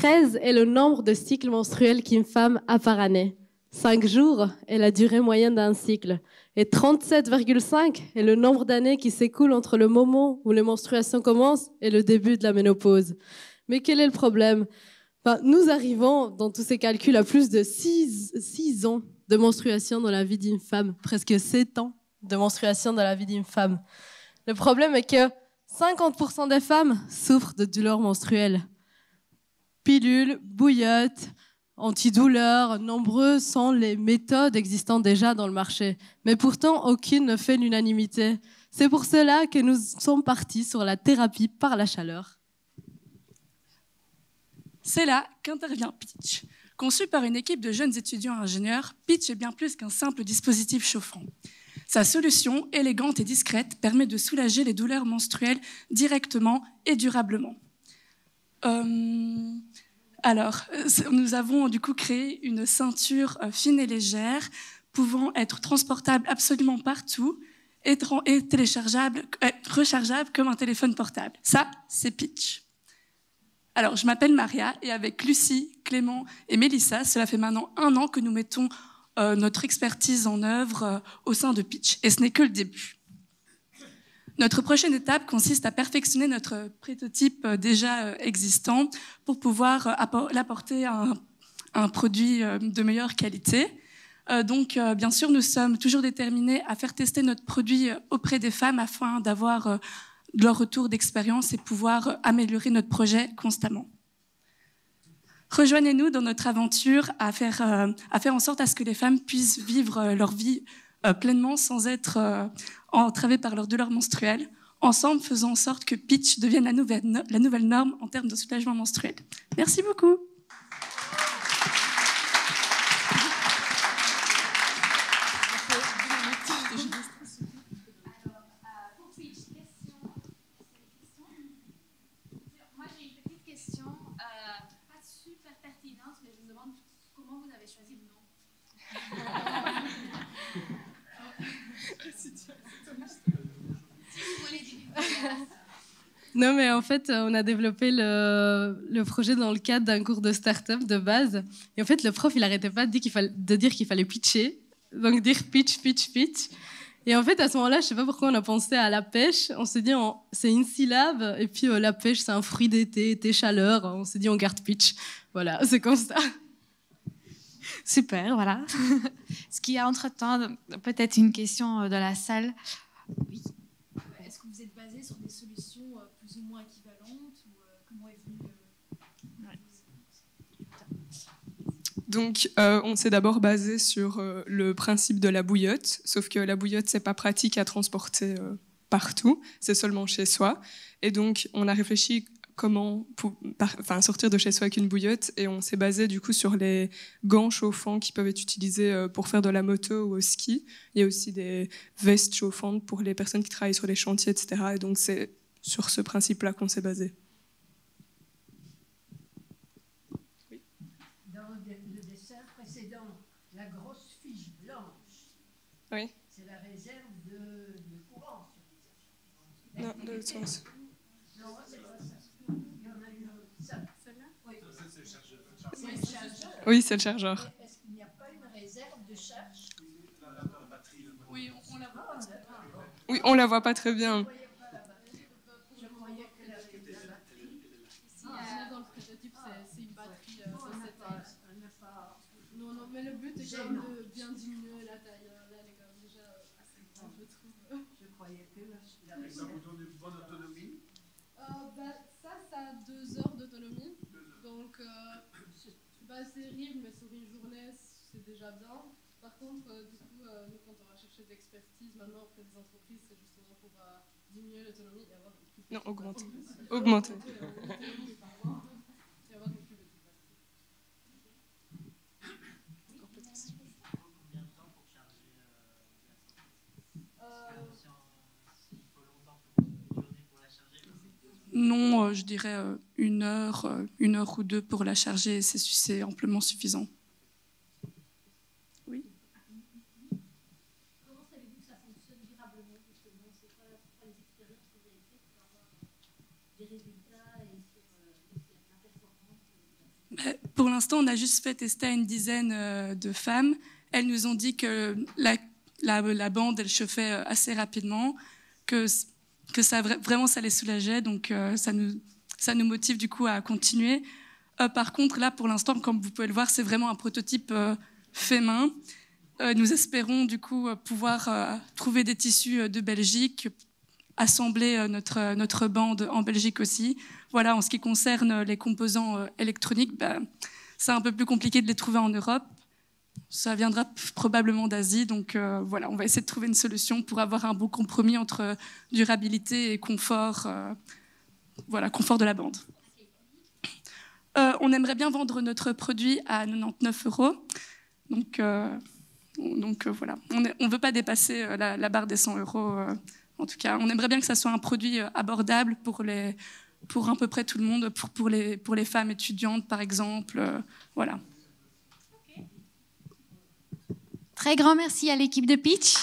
13 est le nombre de cycles menstruels qu'une femme a par année. 5 jours est la durée moyenne d'un cycle. Et 37,5 est le nombre d'années qui s'écoulent entre le moment où les menstruations commencent et le début de la ménopause. Mais quel est le problème? Nous arrivons, dans tous ces calculs, à plus de 6 ans de menstruation dans la vie d'une femme. Presque 7 ans de menstruation dans la vie d'une femme. Le problème est que 50% des femmes souffrent de douleurs menstruelles. Pilules, bouillottes, antidouleurs, nombreuses sont les méthodes existant déjà dans le marché. Mais pourtant, aucune ne fait l'unanimité. C'est pour cela que nous sommes partis sur la thérapie par la chaleur. C'est là qu'intervient Pitch. Conçu par une équipe de jeunes étudiants ingénieurs, Pitch est bien plus qu'un simple dispositif chauffant. Sa solution, élégante et discrète, permet de soulager les douleurs menstruelles directement et durablement. Nous avons du coup créé une ceinture fine et légère, pouvant être transportable absolument partout et rechargeable comme un téléphone portable. Ça, c'est Pitch. Alors, je m'appelle Maria et avec Lucie, Clément et Mélissa, cela fait maintenant 1 an que nous mettons notre expertise en œuvre au sein de Pitch. Et ce n'est que le début. Notre prochaine étape consiste à perfectionner notre prototype déjà existant pour pouvoir l'apporter à un produit de meilleure qualité. Bien sûr, nous sommes toujours déterminés à faire tester notre produit auprès des femmes afin d'avoir leur retour d'expérience et pouvoir améliorer notre projet constamment. Rejoignez-nous dans notre aventure à faire en sorte à ce que les femmes puissent vivre leur vie pleinement sans être entravées par leur douleur menstruelle. Ensemble, faisons en sorte que Pitch devienne la nouvelle norme en termes de soulagement menstruel. Merci beaucoup. Non, mais en fait, on a développé le projet dans le cadre d'un cours de start-up de base. Et en fait, le prof, il n'arrêtait pas de dire qu'il fallait pitcher. Donc, dire pitch, pitch, pitch. Et en fait, à ce moment-là, je ne sais pas pourquoi on a pensé à la pêche. On s'est dit, c'est une syllabe. Et puis, la pêche, c'est un fruit d'été, été chaleur. On s'est dit, on garde pitch. Voilà, c'est comme ça. Super, voilà. Est-ce qu'il y a entre-temps peut-être une question de la salle? Oui. Est-ce que vous êtes basé sur des solutions plus ou moins équivalentes ou comment est venu Donc, on s'est d'abord basé sur le principe de la bouillotte, sauf que la bouillotte, c'est pas pratique à transporter partout, c'est seulement chez soi. Et donc, on a réfléchi comment sortir de chez soi avec une bouillotte, et on s'est basé du coup sur les gants chauffants qui peuvent être utilisés pour faire de la moto ou au ski. Il y a aussi des vestes chauffantes pour les personnes qui travaillent sur les chantiers, etc. Et donc, c'est sur ce principe-là qu'on s'est basé. La grosse fiche blanche, oui. C'est la réserve de courant. Non, de l'autre sens. Non, c'est pas ça. Il y en a une autre. Celle-là? Oui. Ça, c'est le chargeur. C'est le chargeur. Oui, c'est le chargeur. Est-ce qu'il n'y a pas une réserve de charge? La batterie. Oui, on la voit. Oui, on la voit pas très bien. Je croyais que la batterie. Ici, dans le prototype, c'est une batterie. Non, mais le but est quand même de bien diminuer la taille. Là, elle est quand même déjà assez grande, je trouve. Je croyais que ça vous donne une bonne autonomie? Ça a 2 heures d'autonomie. Donc, c'est terrible, mais sur une journée, c'est déjà bien. Par contre, du coup, nous, quand on va chercher de l'expertise maintenant auprès des entreprises, c'est justement pour diminuer l'autonomie et avoir une plus petite. Non, augmenter. Augmenter. Non, je dirais 1 heure ou 2 pour la charger, c'est amplement suffisant. Oui. Comment savez-vous que ça fonctionne durablement, justement? C'est quoi les expériences que vous avez faites pour avoir des résultats et sur la performance? l'instant, on a juste fait tester à une dizaine de femmes. Elles nous ont dit que la bande, elle chauffait assez rapidement, que ça, vraiment, ça les soulageait. Donc, ça nous motive du coup à continuer. Par contre, là, pour l'instant, comme vous pouvez le voir, c'est vraiment un prototype fait main. Nous espérons du coup pouvoir trouver des tissus de Belgique, assembler notre bande en Belgique aussi. Voilà, en ce qui concerne les composants électroniques, c'est un peu plus compliqué de les trouver en Europe. Ça viendra probablement d'Asie, donc voilà, on va essayer de trouver une solution pour avoir un bon compromis entre durabilité et confort, confort de la bande. On aimerait bien vendre notre produit à 99 €. Donc voilà, on ne veut pas dépasser la barre des 100 €. En tout cas, on aimerait bien que ça soit un produit abordable pour à peu près tout le monde, pour les femmes étudiantes, par exemple. Voilà. Très grand merci à l'équipe de Pitch.